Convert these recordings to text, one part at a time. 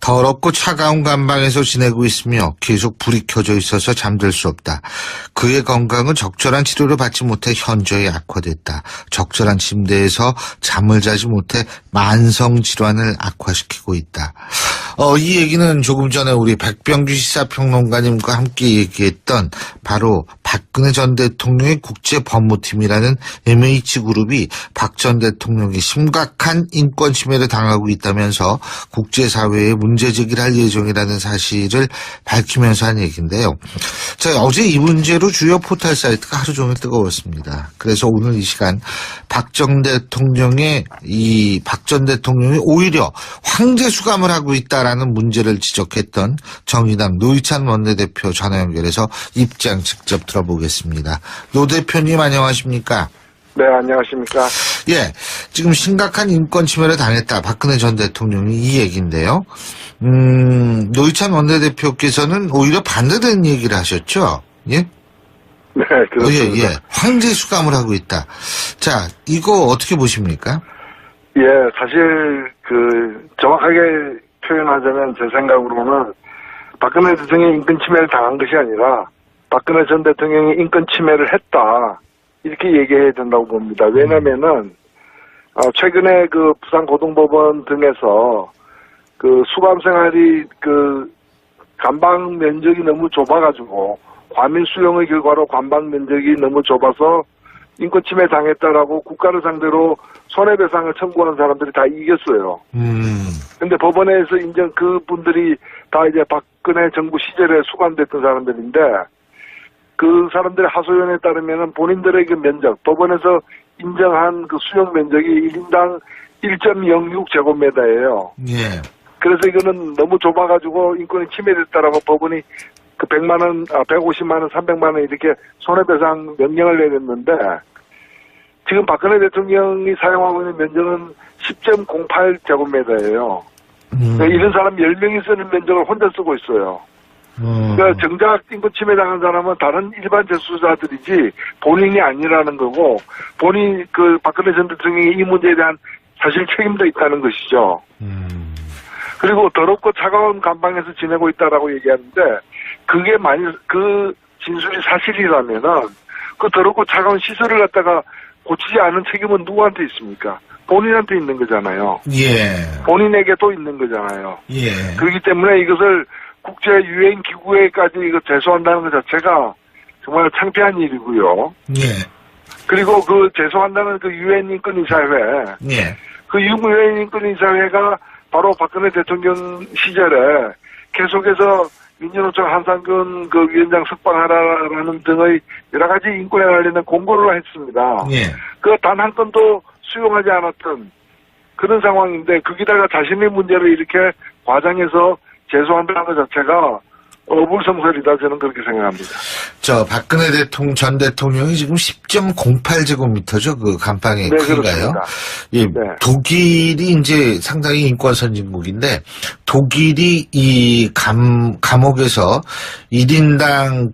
더럽고 차가운 감방에서 지내고 있으며 계속 불이 켜져 있어서 잠들 수 없다. 그의 건강은 적절한 치료를 받지 못해 현저히 악화됐다. 적절한 침대에서 잠을 자지 못해 만성질환을 악화시키고 있다. 이 얘기는 조금 전에 우리 백병규 시사평론가님과 함께 얘기했던 바로 박근혜 전 대통령의 국제법무팀이라는 MH그룹이 박 전 대통령이 심각한 인권 침해를 당하고 있다면서 국제사회에 문제 제기를 할 예정이라는 사실을 밝히면서 한 얘기인데요. 자, 어제 이 문제로 주요 포털 사이트가 하루 종일 뜨거웠습니다. 그래서 오늘 이 시간 박 전 대통령이 오히려 황제 수감을 하고 있다라는 문제를 지적했던 정의당 노회찬 원내대표 전화 연결해서 입장 직접 들어보겠습니다. 노 대표님 안녕하십니까? 네, 안녕하십니까? 예, 지금 심각한 인권 침해를 당했다. 박근혜 전 대통령이 이 얘기인데요. 노회찬 원내대표께서는 오히려 반대되는 얘기를 하셨죠? 예? 네, 그렇습니다. 예. 황제 수감을 하고 있다. 자, 이거 어떻게 보십니까? 예, 사실 정확하게 표현하자면 제 생각으로는 박근혜 대통령이 인권 침해를 당한 것이 아니라 박근혜 전 대통령이 인권 침해를 했다. 이렇게 얘기해야 된다고 봅니다. 왜냐면은 최근에 부산고등법원 등에서 수감 생활이 감방 면적이 너무 좁아가지고 과민 수용의 결과로 감방 면적이 너무 좁아서 인권 침해 당했다라고 국가를 상대로 손해배상을 청구하는 사람들이 다 이겼어요. 근데 법원에서 인정 그분들이 다 이제 박근혜 정부 시절에 수감됐던 사람들인데 그 사람들의 하소연에 따르면은 본인들의 면적, 법원에서 인정한 수용 면적이 1인당 1.06제곱미터예요. 예. 그래서 이거는 너무 좁아가지고 인권이 침해됐다라고 법원이 100만 원, 150만 원, 300만 원 이렇게 손해배상 명령을 내렸는데 지금 박근혜 대통령이 사용하고 있는 면적은 10.08제곱미터예요. 그러니까 이런 사람 10명이 쓰는 면적을 혼자 쓰고 있어요. 그러니까 정작 인권 침해 당한 사람은 다른 일반 재수자들이지 본인이 아니라는 거고 본인 박근혜 전 대통령이 이 문제에 대한 사실 책임도 있다는 것이죠. 그리고 더럽고 차가운 감방에서 지내고 있다라고 얘기하는데 그게 만약 그 진술이 사실이라면은 그 더럽고 차가운 시설을 갖다가 고치지 않은 책임은 누구한테 있습니까? 본인한테 있는 거잖아요. 예. 본인에게 또 있는 거잖아요. 예. 그렇기 때문에 이것을 국제 유엔 기구에까지 제소한다는 것 자체가 정말 창피한 일이고요. 예. 그리고 제소한다는 유엔 인권이사회. 예. 유엔 인권이사회가 바로 박근혜 대통령 시절에 계속해서 민주노총 한상균 위원장 석방하라라는 등의 여러 가지 인권에 관련된 공고를 했습니다. 예. 단 한 건도 수용하지 않았던 그런 상황인데 거기다가 자신의 문제를 이렇게 과장해서 제소한다는 것 자체가 어불성설이다 저는 그렇게 생각합니다. 박근혜 전 대통령이 지금 10.08제곱미터죠 감방의 크기가요. 예, 네. 독일이 이제 상당히 인권 선진국인데 독일이 이 감옥에서 1인당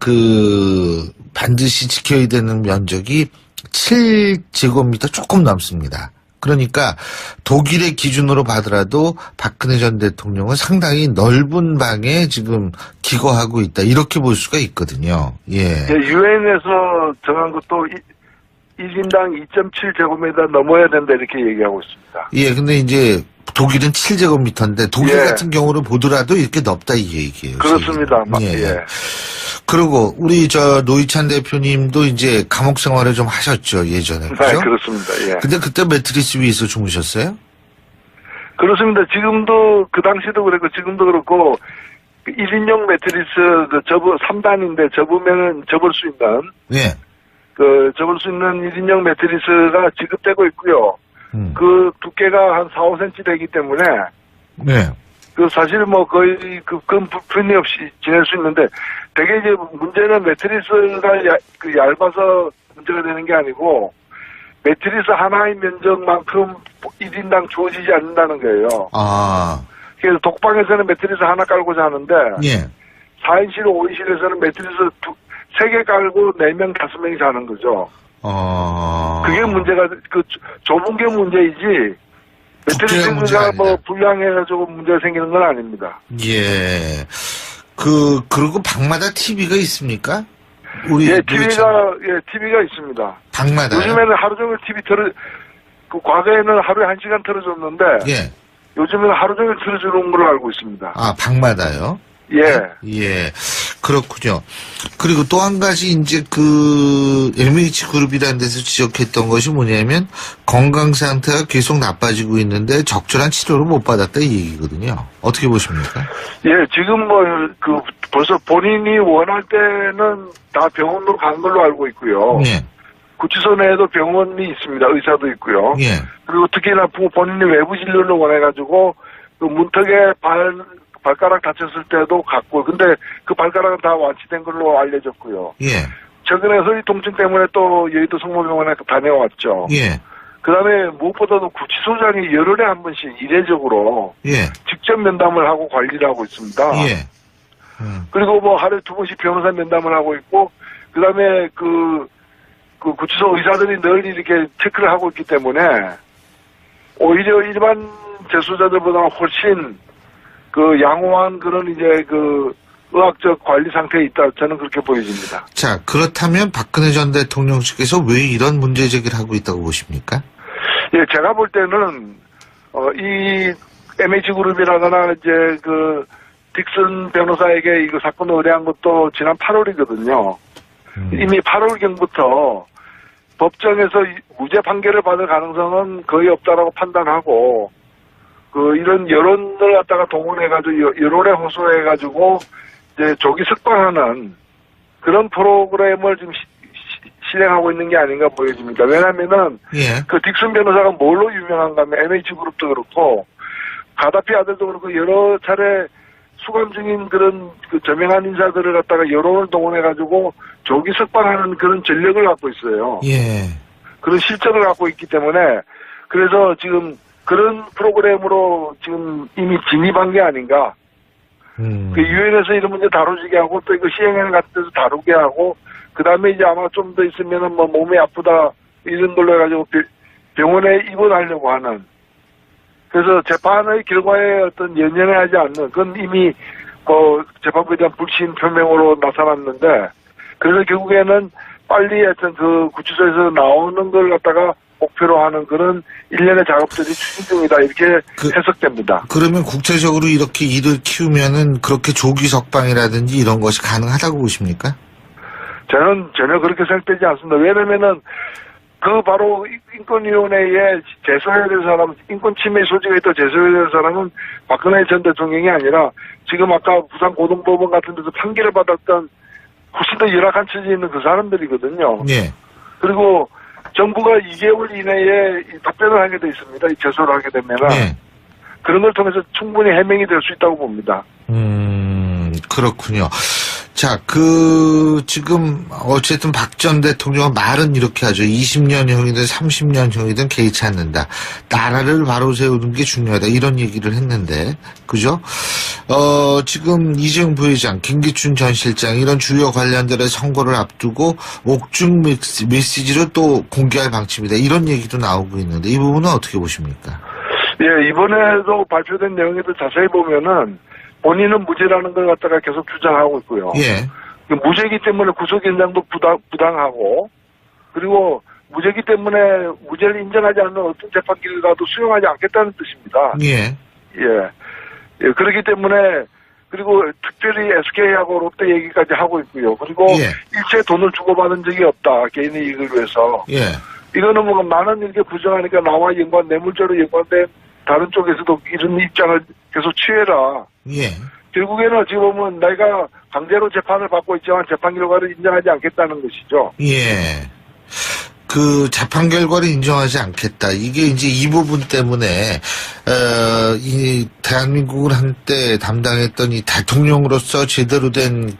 반드시 지켜야 되는 면적이 7제곱미터 조금 넘습니다. 그러니까 독일의 기준으로 봐더라도 박근혜 전 대통령은 상당히 넓은 방에 지금 기거하고 있다. 이렇게 볼 수가 있거든요. 예. 유엔에서 정한 것도 1인당 2.7제곱미터 넘어야 된다 이렇게 얘기하고 있습니다. 예, 근데 이제 독일은 7제곱미터인데 독일 같은 경우를 보더라도 이렇게 넓다 이 얘기예요. 그렇습니다. 예. 그리고 우리 노회찬 대표님도 이제 감옥 생활을 좀 하셨죠 예전에. 그죠? 네, 그렇습니다. 예. 근데 그때 매트리스 위에서 주무셨어요? 그렇습니다. 지금도 그 당시도 그랬고 지금도 그렇고 1인용 매트리스 3단인데 접을 수 있는 접을 수 있는 1인용 매트리스가 지급되고 있고요. 그 두께가 한 4, 5cm 되기 때문에 네. 사실 거의 불편이 없이 지낼 수 있는데 되게 이제 문제는 매트리스가 얇아서 문제가 되는 게 아니고 매트리스 하나의 면적만큼 1인당 주어지지 않는다는 거예요. 그래서 독방에서는 매트리스 하나 깔고 자는데 4인실, 5인실에서는 매트리스 3개 깔고 4명, 5명이 자는 거죠. 그게 문제가 좁은 게 문제이지 배터리 국제적 문제가 탱크가 뭐 아니다. 불량해가지고 문제가 생기는 건 아닙니다. 예. 그리고 방마다 TV가 있습니까? 우리 예, TV가 있습니다. 방마다. 요즘에는 하루 종일 TV 과거에는 하루에 1시간 틀어줬는데, 예. 요즘에는 하루 종일 틀어주는 걸로 알고 있습니다. 아, 방마다요? 예. 예. 그렇군요. 그리고 또 한 가지 이제 MH그룹이라는 데서 지적했던 것이 뭐냐면 건강 상태가 계속 나빠지고 있는데 적절한 치료를 못 받았다 이 얘기거든요. 어떻게 보십니까? 예, 지금 벌써 본인이 원할 때는 다 병원으로 간 걸로 알고 있고요. 예. 구치소 내에도 병원이 있습니다. 의사도 있고요. 예. 그리고 특히나 본인이 외부 진료를 원해가지고 그 문턱에 발가락 다쳤을 때도 갔고, 근데 그 발가락은 다 완치된 걸로 알려졌고요. 예. 최근에 허리 통증 때문에 또 여의도 성모병원에 다녀왔죠. 예. 그 다음에 무엇보다도 구치소장이 열흘에 한 번씩 이례적으로 예. 직접 면담을 하고 관리를 하고 있습니다. 예. 그리고 뭐 하루에 2번씩 변호사 면담을 하고 있고, 그 다음에 그 구치소 의사들이 늘 이렇게 체크를 하고 있기 때문에 오히려 일반 재수자들보다 훨씬 양호한 그런 이제 의학적 관리 상태에 있다. 저는 그렇게 보여집니다. 자, 그렇다면 박근혜 전 대통령 측에서 왜 이런 문제 제기를 하고 있다고 보십니까? 예, 제가 볼 때는, 이 MH그룹이라거나 이제 딕슨 변호사에게 이거 사건을 의뢰한 것도 지난 8월이거든요. 이미 8월경부터 법정에서 무죄 판결을 받을 가능성은 거의 없다라고 판단하고, 이런 여론을 갖다가 동원해가지고, 여론에 호소해가지고, 이제 조기 석방하는 그런 프로그램을 지금 실행하고 있는 게 아닌가 보여집니다. 왜냐면은, 예. 딕슨 변호사가 뭘로 유명한가 하면 MH그룹도 그렇고, 가다피 아들도 그렇고, 여러 차례 수감 중인 그런 저명한 인사들을 갖다가 여론을 동원해가지고, 조기 석방하는 그런 전력을 갖고 있어요. 예. 그런 실적을 갖고 있기 때문에, 그래서 지금 그런 프로그램으로 지금 이미 진입한 게 아닌가. 유엔에서 이런 문제 다루지게 하고 또 이거 시행하는 같은 데서 다루게 하고 그 다음에 이제 아마 좀 더 있으면은 뭐 몸이 아프다 이런 걸로 해가지고 병원에 입원하려고 하는. 그래서 재판의 결과에 어떤 연연하지 않는 그건 이미 재판부에 대한 불신 표명으로 나타났는데 그래서 결국에는 빨리 하여튼 구치소에서 나오는 걸 갖다가 목표로 하는 그런 일련의 작업들이 추진 중이다 이렇게 해석됩니다. 그러면 국제적으로 이렇게 일을 키우면은 그렇게 조기 석방이라든지 이런 것이 가능하다고 보십니까? 저는 전혀 그렇게 생각되지 않습니다. 왜냐면은 바로 인권위원회에 제소해야 될 사람, 인권 침해 소지가 있다 제소해야 될 사람은 박근혜 전 대통령이 아니라 지금 아까 부산고등법원 같은 데서 판결을 받았던 훨씬 더 열악한 처지에 있는 그 사람들이거든요. 예. 그리고 정부가 2개월 이내에 답변을 하게 돼 있습니다. 이 제소를 하게 되면은. 예. 그런 걸 통해서 충분히 해명이 될 수 있다고 봅니다. 그렇군요. 자, 지금, 어쨌든 박 전 대통령은 말은 이렇게 하죠. 20년형이든 30년형이든 개의치 않는다. 나라를 바로 세우는 게 중요하다. 이런 얘기를 했는데, 그죠? 지금 이재용 부회장, 김기춘 전 실장, 이런 주요 관련들의 선거를 앞두고 옥중 메시지로 또 공개할 방침이다. 이런 얘기도 나오고 있는데, 이 부분은 어떻게 보십니까? 예, 이번에도 발표된 내용에도 자세히 보면은, 본인은 무죄라는 걸 갖다가 계속 주장하고 있고요. 예. 무죄이기 때문에 구속 연장도 부당하고 그리고 무죄이기 때문에 무죄를 인정하지 않는 어떤 재판 결과도 수용하지 않겠다는 뜻입니다. 예. 예. 그렇기 때문에 그리고 특별히 SK하고 롯데 얘기까지 하고 있고요. 그리고 예. 일체 돈을 주고받은 적이 없다. 개인의 이익을 위해서. 예. 이거는 뭐 나는 이렇게 부정하니까 나와 뇌물죄로 연관된 다른 쪽에서도 이런 입장을 계속 취해라. 예. 결국에는 어찌 보면 내가 강제로 재판을 받고 있지만 재판 결과를 인정하지 않겠다는 것이죠. 예. 재판 결과를 인정하지 않겠다. 이게 이제 이 부분 때문에, 이 대한민국을 한때 담당했던 이 대통령으로서 제대로 된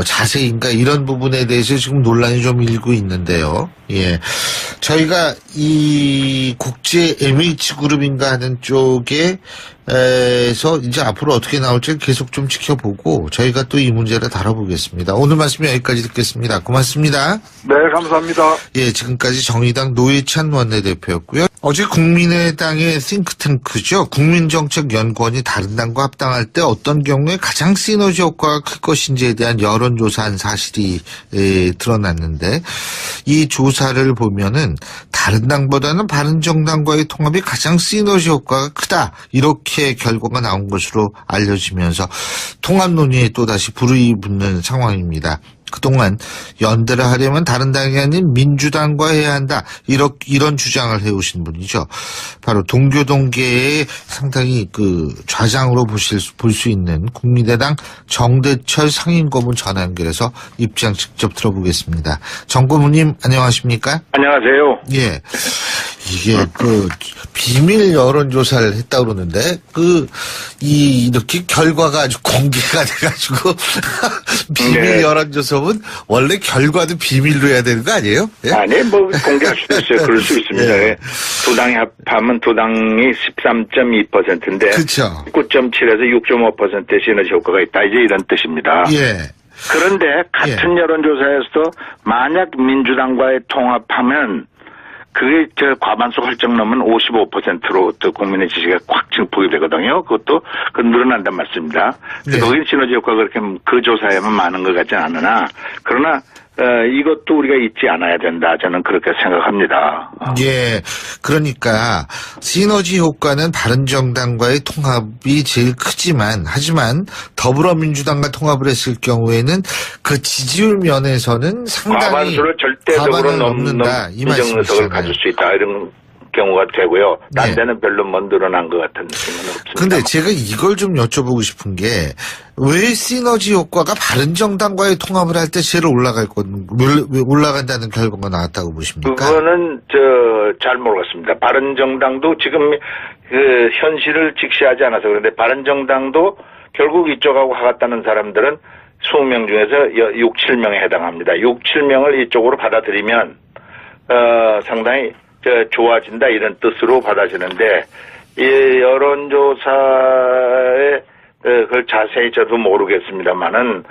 자세인가 이런 부분에 대해서 지금 논란이 좀 일고 있는데요. 예. 저희가 이 국제 MH그룹인가 하는 쪽에서 이제 앞으로 어떻게 나올지 계속 좀 지켜보고 저희가 또 이 문제를 다뤄보겠습니다. 오늘 말씀 여기까지 듣겠습니다. 고맙습니다. 네, 감사합니다. 예, 지금까지 정의당 노회찬 원내대표였고요. 어제 국민의당의 싱크탱크죠. 국민정책연구원이 다른 당과 합당할 때 어떤 경우에 가장 시너지 효과가 클 것인지에 대한 여론조사한 사실이 드러났는데 이 조사를 보면은 다른 당보다는 바른정당과의 통합이 가장 시너지 효과가 크다. 이렇게 결과가 나온 것으로 알려지면서 통합 논의에 또다시 불이 붙는 상황입니다. 그동안 연대를 하려면 다른 당이 아닌 민주당과 해야 한다. 이런 주장을 해오신 분이죠. 바로 동교동계의 상당히 그 좌장으로 볼 수 있는 국민의당 정대철 상임고문 전화 연결해서 입장 직접 들어보겠습니다. 정 고문님 안녕하십니까? 안녕하세요. 예. 이게 비밀 여론조사를 했다 그러는데 이렇게 결과가 아주 공개가 돼가지고 비밀 네. 여론조사는 원래 결과도 비밀로 해야 되는 거 아니에요? 예? 아니, 공개할 수도 있어요. 그럴 수 있습니다. 예. 두 당이 합하면 두 당이 13.2%인데. 그쵸. 9.7에서 6.5%의 시너지 효과가 있다. 이제 이런 뜻입니다. 예. 그런데 같은 여론조사에서도 만약 민주당과의 통합하면 그게 과반수 훌쩍 넘으면 55%로 또 국민의 지지가 꽉 증폭이 되거든요. 그것도 늘어난단 말씀입니다. 네. 거기 시너지 효과가 그렇게 그 조사에만 많은 것 같지는 않으나 그러나 이것도 우리가 잊지 않아야 된다. 저는 그렇게 생각합니다. 예. 그러니까 시너지 효과는 바른정당과의 통합이 제일 크지만 하지만 더불어민주당과 통합을 했을 경우에는 그 지지율 면에서는 상당히 과반수를 절대적으로 넘는다. 이 인정 의석을 가질 수 있다. 이런 경우가 되고요. 딴 네. 데는 별로 늘어난 것 같은 느낌은 없습니다. 근데 제가 이걸 좀 여쭤보고 싶은 게 왜 시너지 효과가 바른정당과의 통합을 할 때 제일 올라간다는 결과가 나왔다고 보십니까? 그거는 잘 모르겠습니다. 바른정당도 지금 그 현실을 직시하지 않아서 그런데 바른정당도 결국 이쪽하고 하겠다는 사람들은 20명 중에서 6, 7명에 해당합니다. 6, 7명을 이쪽으로 받아들이면 상당히 좋아진다 이런 뜻으로 받아지는데 이 여론조사에 그걸 자세히 저도 모르겠습니다만은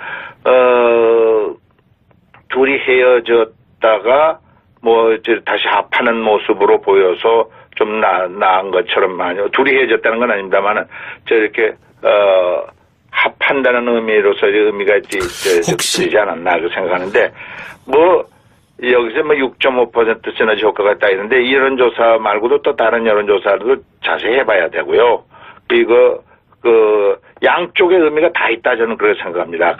둘이 헤어졌다가 다시 합하는 모습으로 보여서 좀 나은 것처럼 둘이 헤어졌다는 건 아닙니다만은 이렇게 합한다는 의미로서 의미가 있지 않았나 그 생각하는데 여기서 6.5% 시너지 효과가 있다 있는데 이 여론조사 말고도 또 다른 여론조사도 자세히 해봐야 되고요. 그리고 양쪽의 의미가 다 있다 저는 그렇게 생각합니다.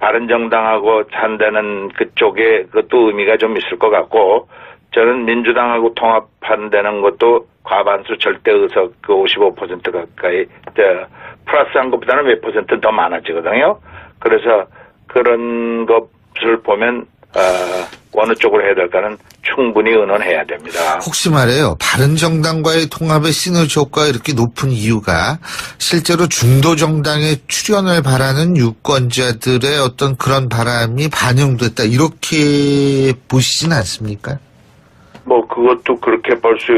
바른정당하고 한다는 그쪽에 그것도 의미가 좀 있을 것 같고 저는 민주당하고 통합한다는 것도 과반수 절대 의석 55% 가까이 플러스한 것보다는 몇 퍼센트 더 많아지거든요. 그래서 그런 것을 보면 어느 쪽으로 해야 될까는 충분히 의논해야 됩니다. 혹시 말이에요. 바른정당과의 통합의 시너지 효과가 이렇게 높은 이유가 실제로 중도정당의 출연을 바라는 유권자들의 어떤 그런 바람이 반영됐다. 이렇게 보시진 않습니까? 그것도 그렇게 볼 수,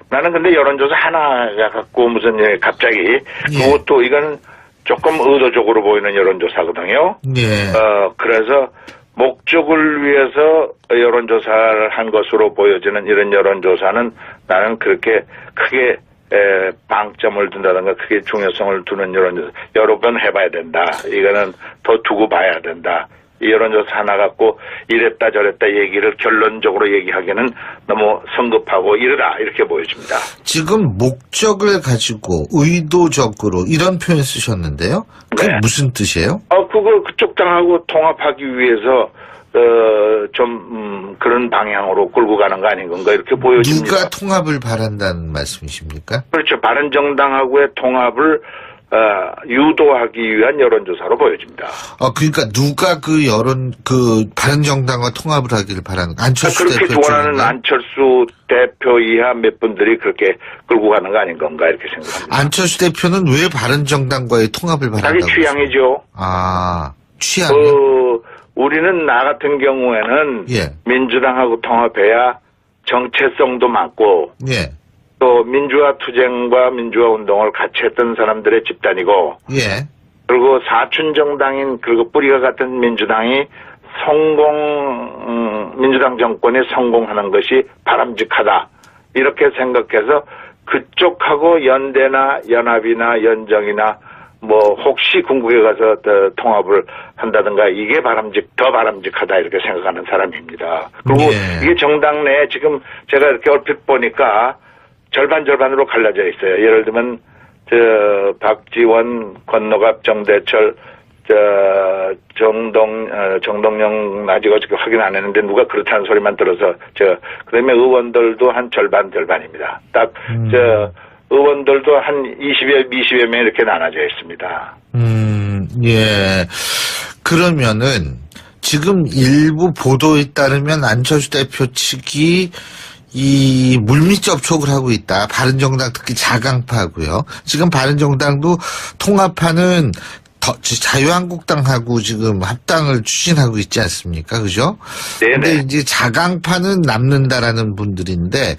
나는 근데 여론조사 하나가 갖고 무슨, 갑자기, 그것도 이건 조금 의도적으로 보이는 여론조사거든요. 예. 그래서 목적을 위해서 여론조사를 한 것으로 보여지는 이런 여론조사는 나는 그렇게 크게 방점을 둔다든가 크게 중요성을 두는 여론조사 여러 번 해봐야 된다. 이거는 더 두고 봐야 된다. 이 여론조사 하나 갖고 이랬다 저랬다 얘기를 결론적으로 얘기하기는 너무 성급하고 이르다 이렇게 보여집니다. 지금 목적을 가지고 의도적으로 이런 표현 쓰셨는데요. 그게 네. 무슨 뜻이에요? 그쪽 당하고 통합하기 위해서 좀 그런 방향으로 끌고 가는 거 아닌 건가 이렇게 보여집니다. 누가 통합을 바란다는 말씀이십니까? 그렇죠. 바른정당하고의 통합을 유도하기 위한 여론조사로 보여집니다. 그러니까 누가 바른정당과 통합을 하기를 바라는, 안철수 그렇게 대표 좋아하는 쪽인가요? 안철수 대표 이하 몇 분들이 그렇게 끌고 가는 거 아닌 건가 이렇게 생각합니다. 안철수 대표는 왜 바른정당과의 통합을 바란다고? 자기 취향이죠. 취향이요? 우리는 나 같은 경우에는 예. 민주당하고 통합해야 정체성도 많고 예. 또 민주화 투쟁과 민주화 운동을 같이 했던 사람들의 집단이고 예. 그리고 사춘정당인 그리고 뿌리가 같은 민주당이 성공 민주당 정권이 성공하는 것이 바람직하다. 이렇게 생각해서 그쪽하고 연대나 연합이나 연정이나 뭐 혹시 궁극에 가서 통합을 한다든가 이게 더 바람직하다 이렇게 생각하는 사람입니다. 그리고 이게 정당 내에 지금 제가 이렇게 얼핏 보니까 절반으로 갈라져 있어요. 예를 들면 박지원, 권노갑, 정대철, 정동영 아직 어저께 확인 안 했는데 누가 그렇다는 소리만 들어서 그다음에 의원들도 한 절반입니다. 딱 의원들도 한 20여 명 이렇게 나눠져 있습니다. 예. 그러면은 지금 일부 보도에 따르면 안철수 대표 측이 이 물밑 접촉을 하고 있다. 바른정당 특히 자강파고요. 지금 바른정당도 통합하는 자유한국당하고 지금 합당을 추진하고 있지 않습니까? 그죠? 네네. 근데 이제 자강파는 남는다라는 분들인데,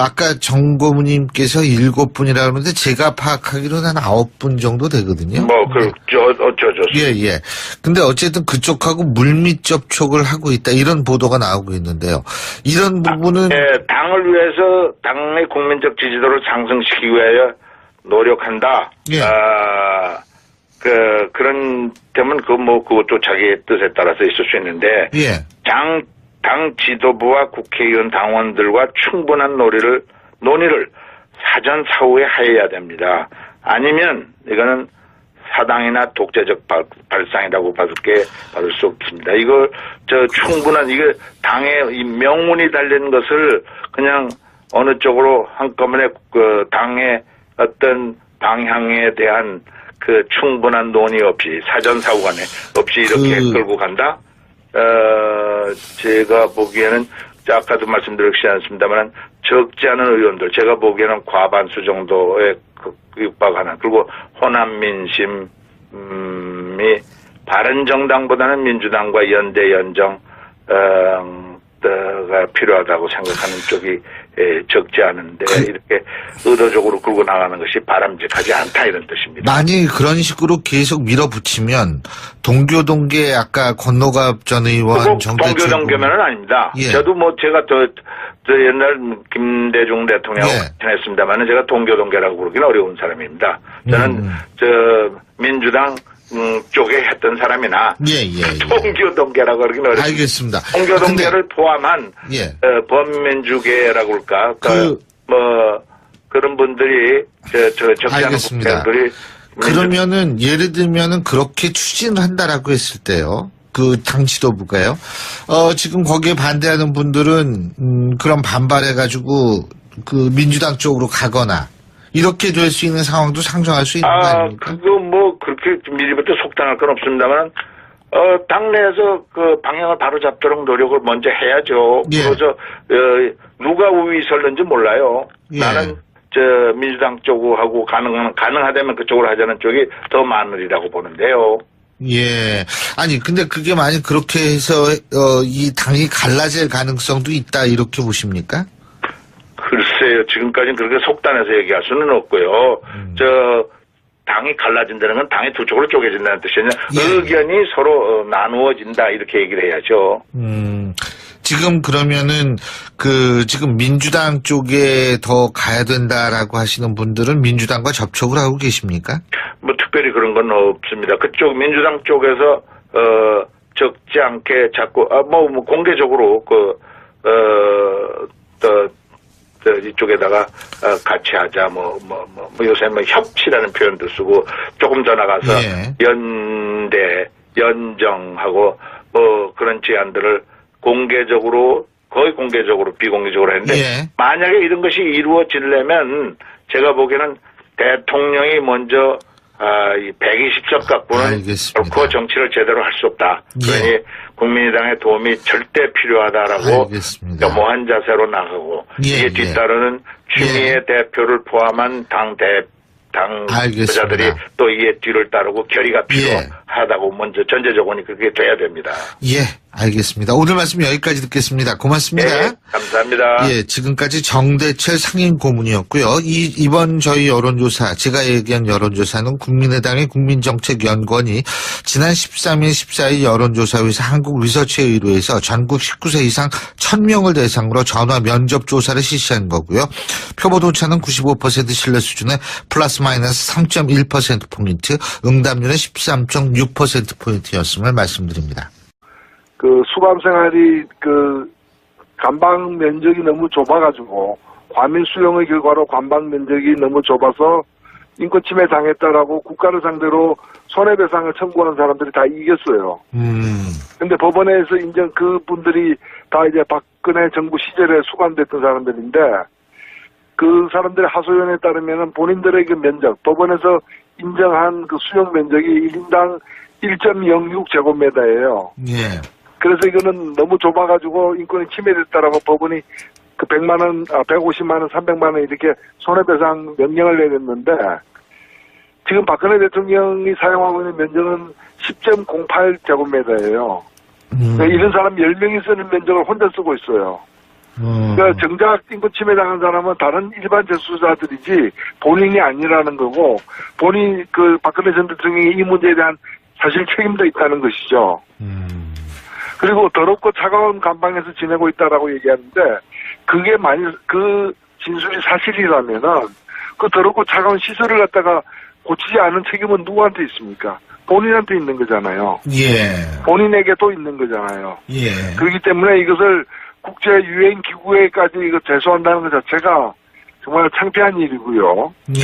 아까 정고문님께서 7분이라고 하는데 제가 파악하기로는 한 9분 정도 되거든요. 어쩌죠. 예. 근데 어쨌든 그쪽하고 물밑 접촉을 하고 있다. 이런 보도가 나오고 있는데요. 이런 부분은. 당을 위해서 당의 국민적 지지도를 상승시키기 위하여 노력한다. 예. 그런 되면 그것도 자기의 뜻에 따라서 있을 수 있는데, 예. 당 지도부와 국회의원 당원들과 충분한 논의를 사전 사후에 하여야 됩니다. 아니면 이거는 사당이나 독재적 발상이라고 받을 수 없습니다. 이거 충분한 이게 당의 이 명운이 달린 것을 그냥 어느 쪽으로 한꺼번에 당의 어떤 방향에 대한 충분한 논의 없이 사전 사후 간에 없이 이렇게 끌고 간다. 제가 보기에는 아까도 말씀드렸지 않습니다만 적지 않은 의원들 제가 보기에는 과반수 정도에 육박하는 그리고 호남 민심이 바른정당보다는 민주당과 연대 연정 가 필요하다고 생각하는 쪽이 적지 않은데 이렇게 의도적으로 끌고 나가는 것이 바람직하지 않다 이런 뜻입니다. 만약 그런 식으로 계속 밀어붙이면 동교동계 아까 권노갑 전 의원 동교동계면은 아닙니다. 예. 저도 제가 옛날 김대중 대통령하고 친했습니다만은 제가 동교동계라고 부르기는 어려운 사람입니다. 저는 민주당 쪽에 했던 사람이나 동교동계라고 그러긴 어렵습니다. 알겠습니다. 동교동계를 포함한 범민주계라고 할까 그런 분들이 적지 않은 국회의원들이 그러면은 예를 들면은 그렇게 추진을 한다라고 했을 때요. 당 지도부가요. 지금 거기에 반대하는 분들은 그런 반발해가지고 민주당 쪽으로 가거나. 이렇게 될 수 있는 상황도 상정할 수 있는 거 아닙니까? 그렇게 미리부터 속단할 건 없습니다만, 당내에서 방향을 바로 잡도록 노력을 먼저 해야죠. 예. 그래서, 누가 우위 설는지 몰라요. 예. 나는, 민주당 쪽하고 가능하다면 그쪽으로 하자는 쪽이 더 많으리라고 보는데요. 예. 아니, 근데 그게 만약 그렇게 해서, 이 당이 갈라질 가능성도 있다, 이렇게 보십니까? 글쎄요. 지금까지는 그렇게 속단해서 얘기할 수는 없고요. 당이 갈라진다는 건 당이 두 쪽으로 쪼개진다는 뜻이냐. 예. 의견이 서로 나누어진다 이렇게 얘기를 해야죠. 지금 그러면은 지금 민주당 쪽에 더 가야 된다라고 하시는 분들은 민주당과 접촉을 하고 계십니까? 특별히 그런 건 없습니다. 그쪽 민주당 쪽에서 적지 않게 자꾸 공개적으로 이쪽에다가 같이 하자 요새 협치라는 표현도 쓰고 조금 더 나가서 연대 연정하고 그런 제안들을 거의 공개적으로 비공개적으로 했는데 만약에 이런 것이 이루어지려면 제가 보기에는 대통령이 먼저 120석 갖고는 결코 정치를 제대로 할 수 없다. 그러니 국민의당의 도움이 절대 필요하다라고 겸허한 자세로 나가고 이에 뒤따르는 추미애 대표를 포함한 당 여자들이 또 이에 뒤를 따르고 결의가 필요하다. 하다고 먼저 전제 조건이 그렇게 돼야 됩니다. 예, 알겠습니다. 오늘 말씀 여기까지 듣겠습니다. 고맙습니다. 네, 감사합니다. 예, 지금까지 정대철 상임 고문이었고요. 이번 저희 여론조사, 제가 얘기한 여론조사는 국민의당의 국민정책연구원이 지난 13일, 14일 여론조사에서 한국리서치에 의뢰해서 전국 19세 이상 1000명을 대상으로 전화 면접 조사를 실시한 거고요. 표본 오차는 95% 신뢰 수준의 플러스 마이너스 3.1%포인트, 응답률은 13.6%포인트였음을 말씀드립니다. 그 수감 생활이 그 관방 면적이 너무 좁아가지고 과밀 수용의 결과로 관방 면적이 너무 좁아서 인권 침해 당했다라고 국가를 상대로 손해배상을 청구하는 사람들이 다 이겼어요. 근데 법원에서 인정 그분들이 다 이제 박근혜 정부 시절에 수감됐던 사람들인데 그 사람들의 하소연에 따르면은 본인들의 그 면적, 법원에서 인정한 그 수용 면적이 1인당 1.06제곱미터예요. 예. 그래서 이거는 너무 좁아가지고 인권이 침해됐다라고 법원이 그 100만원, 150만원, 300만원 이렇게 손해배상 명령을 내렸는데 지금 박근혜 대통령이 사용하고 있는 면적은 10.08제곱미터예요. 그러니까 이런 사람 10명이 쓰는 면적을 혼자 쓰고 있어요. 그러니까 정작 인권 침해 당한 사람은 다른 일반 재수자들이지 본인이 아니라는 거고 본인 그 박근혜 전 대통령이 이 문제에 대한 사실 책임도 있다는 것이죠. 그리고 더럽고 차가운 감방에서 지내고 있다라고 얘기하는데 그게 만일 그 진술이 사실이라면은 그 더럽고 차가운 시설을 갖다가 고치지 않은 책임은 누구한테 있습니까? 본인한테 있는 거잖아요. 예. 본인에게 또 있는 거잖아요. 예. 그렇기 때문에 이것을 국제 유엔 기구에까지 이거 제소한다는 것 자체가 정말 창피한 일이고요. 예.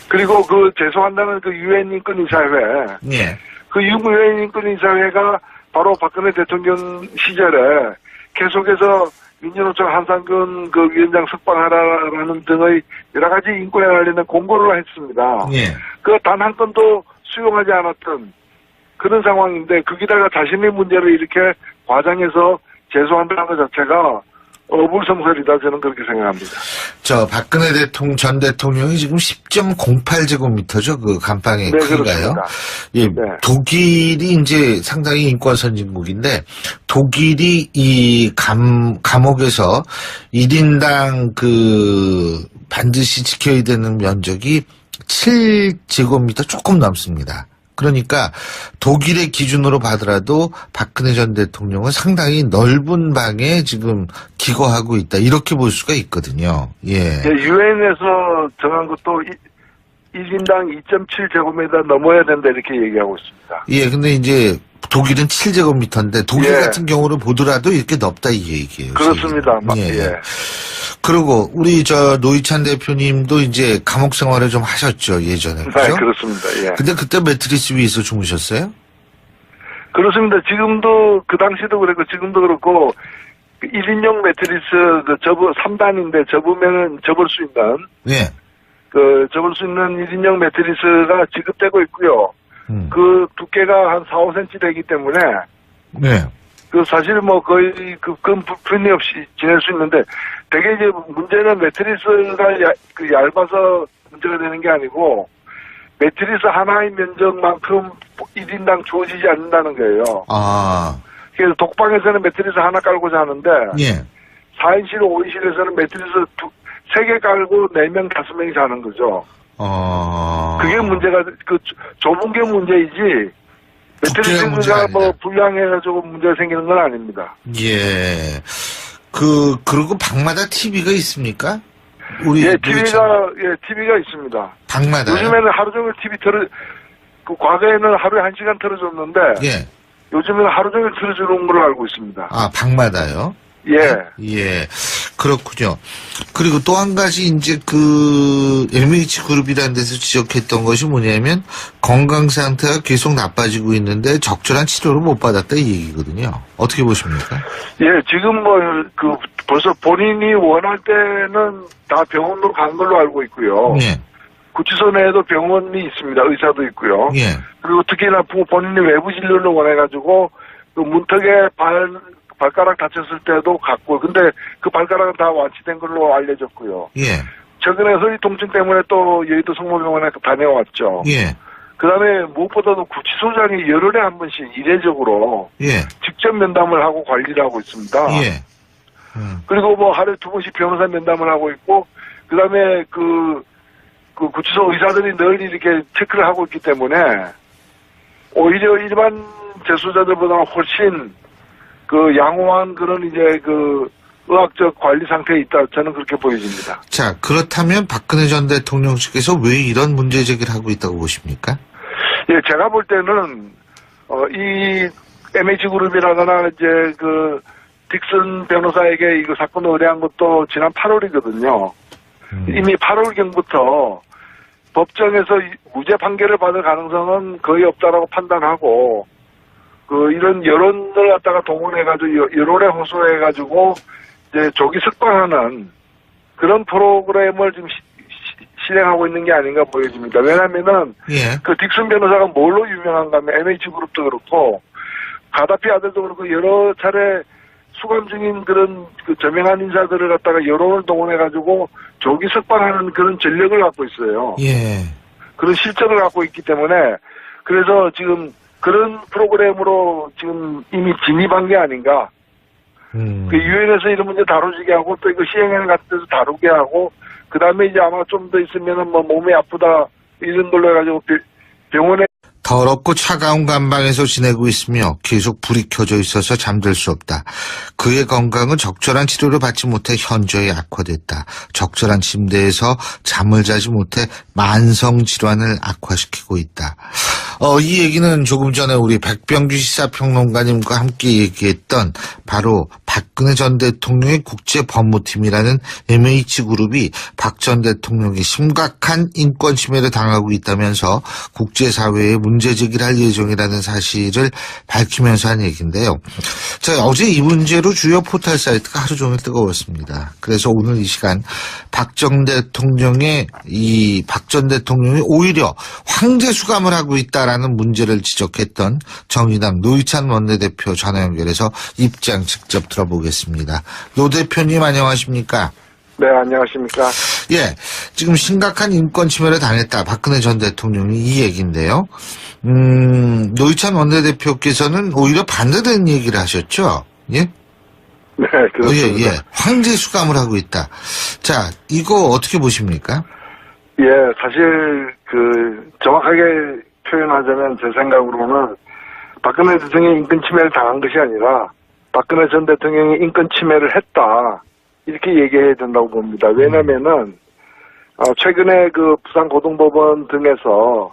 그리고 그 제소한다는 그 유엔 인권이사회, 예. 그 유엔 인권이사회가 바로 박근혜 대통령 시절에 계속해서 민주노총 한상근 그 위원장 석방하라라는 등의 여러 가지 인권에 관련된 공고를 했습니다. 예. 그 단 한 건도 수용하지 않았던 그런 상황인데 거기다가 자신의 문제를 이렇게 과장해서 제소한다는 것 자체가 어불성설이다 저는 그렇게 생각합니다. 저 박근혜 전 대통령이 지금 10.08제곱미터죠 그 감방의 네, 크기가요. 그렇습니다. 예, 네. 독일이 이제 상당히 인권 선진국인데 독일이 이 감옥에서 1인당 그 반드시 지켜야 되는 면적이 7제곱미터 조금 넘습니다. 그러니까 독일의 기준으로 봐더라도 박근혜 전 대통령은 상당히 넓은 방에 지금 기거하고 있다. 이렇게 볼 수가 있거든요. 예. 유엔에서 정한 것도 1인당 2.7제곱미터 넘어야 된다 이렇게 얘기하고 있습니다. 예, 근데 이제 독일은 7제곱미터인데 독일 예. 같은 경우를 보더라도 이렇게 넓다 이 얘기예요. 그렇습니다. 예. 예. 그리고 우리 저 노희찬 대표님도 이제 감옥 생활을 좀 하셨죠 예전에. 네, 그죠? 그렇습니다. 예. 근데 그때 매트리스 위에서 주무셨어요? 그렇습니다. 지금도 그 당시도 그랬고 지금도 그렇고 1인용 매트리스 그 3단인데 접으면은 접을 수 있는 예. 그 접을 수 있는 1인용 매트리스가 지급되고 있고요. 그 두께가 한 4, 5cm 되기 때문에 네. 그 사실 뭐 거의 그 불편이 없이 지낼 수 있는데 되게 이제 문제는 매트리스가 얇아서 문제가 되는 게 아니고 매트리스 하나의 면적만큼 1인당 주어지지 않는다는 거예요. 아. 그래서 독방에서는 매트리스 하나 깔고 자는데 예. 4인실, 5인실에서는 매트리스 3개 깔고 4명, 5명이 자는 거죠. 그게 문제가 그 좁은 게 문제이지 매트리스가 뭐 불량해가지고 문제가 생기는 건 아닙니다. 예. 그리고 방마다 TV가 있습니까? 우리 예, TV가 있습니다. 방마다. 요즘에는 하루 종일 TV 그 과거에는 하루에 1시간 틀어줬는데 예. 요즘에는 하루 종일 틀어주는 걸로 알고 있습니다. 아, 방마다요? 예. 예. 그렇군요. 그리고 또 한 가지 이제 그 LMH 그룹이라는 데서 지적했던 것이 뭐냐면 건강 상태가 계속 나빠지고 있는데 적절한 치료를 못 받았다 이 얘기거든요. 어떻게 보십니까? 예, 지금 벌써 본인이 원할 때는 다 병원으로 간 걸로 알고 있고요. 예. 구치소 내에도 병원이 있습니다. 의사도 있고요. 예. 그리고 특히나 본인이 외부 진료를 원해가지고 그 문턱에 발가락 다쳤을 때도 갔고, 근데 그 발가락은 다 완치된 걸로 알려졌고요. 예. 최근에 허리 통증 때문에 또 여의도 성모병원에 다녀왔죠. 예. 그다음에 무엇보다도 구치소장이 열흘에 한 번씩 이례적으로 예. 직접 면담을 하고 관리를 하고 있습니다. 예. 그리고 뭐 하루에 2번씩 변호사 면담을 하고 있고, 그다음에 그 구치소 의사들이 늘 이렇게 체크를 하고 있기 때문에 오히려 일반 재수자들보다 훨씬 그 양호한 그런 이제 그 의학적 관리 상태에 있다. 저는 그렇게 보여집니다. 자, 그렇다면 박근혜 전 대통령 측에서 왜 이런 문제 제기를 하고 있다고 보십니까? 예, 제가 볼 때는 이 MH그룹이라거나 이제 그 딕슨 변호사에게 이거 사건을 의뢰한 것도 지난 8월이거든요. 이미 8월경부터 법정에서 무죄 판결을 받을 가능성은 거의 없다라고 판단하고, 그 이런 여론을 갖다가 동원해가지고 여론에 호소해가지고 이제 조기 석방하는 그런 프로그램을 지금 실행하고 있는 게 아닌가 보여집니다. 왜냐하면은 예. 그 딕슨 변호사가 뭘로 유명한가 하면 MH그룹도 그렇고 가다피 아들도 그렇고 여러 차례 수감 중인 그런 그 저명한 인사들을 갖다가 여론을 동원해가지고 조기 석방하는 그런 전력을 갖고 있어요. 예. 그런 실적을 갖고 있기 때문에 그래서 지금 그런 프로그램으로 지금 이미 진입한 게 아닌가. 그 유엔에서 이런 문제 다루게 하고 또 이거 시행령 같은 데서 다루게 하고 그 다음에 이제 아마 좀 더 있으면은 뭐 몸이 아프다 이런 걸로 해가지고 병원에 더럽고 차가운 감방에서 지내고 있으며 계속 불이 켜져 있어서 잠들 수 없다. 그의 건강은 적절한 치료를 받지 못해 현저히 악화됐다. 적절한 침대에서 잠을 자지 못해 만성 질환을 악화시키고 있다. 이 얘기는 조금 전에 우리 백병규 시사평론가님과 함께 얘기했던 바로 박근혜 전 대통령의 국제법무팀이라는 MH그룹이 박 전 대통령이 심각한 인권 침해를 당하고 있다면서 국제사회에 문제 제기를 할 예정이라는 사실을 밝히면서 한 얘기인데요. 자, 어제 이 문제로 주요 포털 사이트가 하루 종일 뜨거웠습니다. 그래서 오늘 이 시간 박 전 대통령이 오히려 황제 수감을 하고 있다라는 문제를 지적했던 정의당 노회찬 원내대표 전화 연결해서 입장 직접 들어보겠습니다. 노 대표님 안녕하십니까? 네, 안녕하십니까? 예, 지금 심각한 인권 침해를 당했다. 박근혜 전 대통령이 이 얘기인데요. 노회찬 원내대표께서는 오히려 반대되는 얘기를 하셨죠? 예? 네, 그렇습니다. 예. 황제 수감을 하고 있다. 자, 이거 어떻게 보십니까? 예, 사실 정확하게 표현하자면 제 생각으로는 박근혜 대통령이 인권 침해를 당한 것이 아니라 박근혜 전 대통령이 인권 침해를 했다. 이렇게 얘기해야 된다고 봅니다. 왜냐면은, 최근에 그 부산고등법원 등에서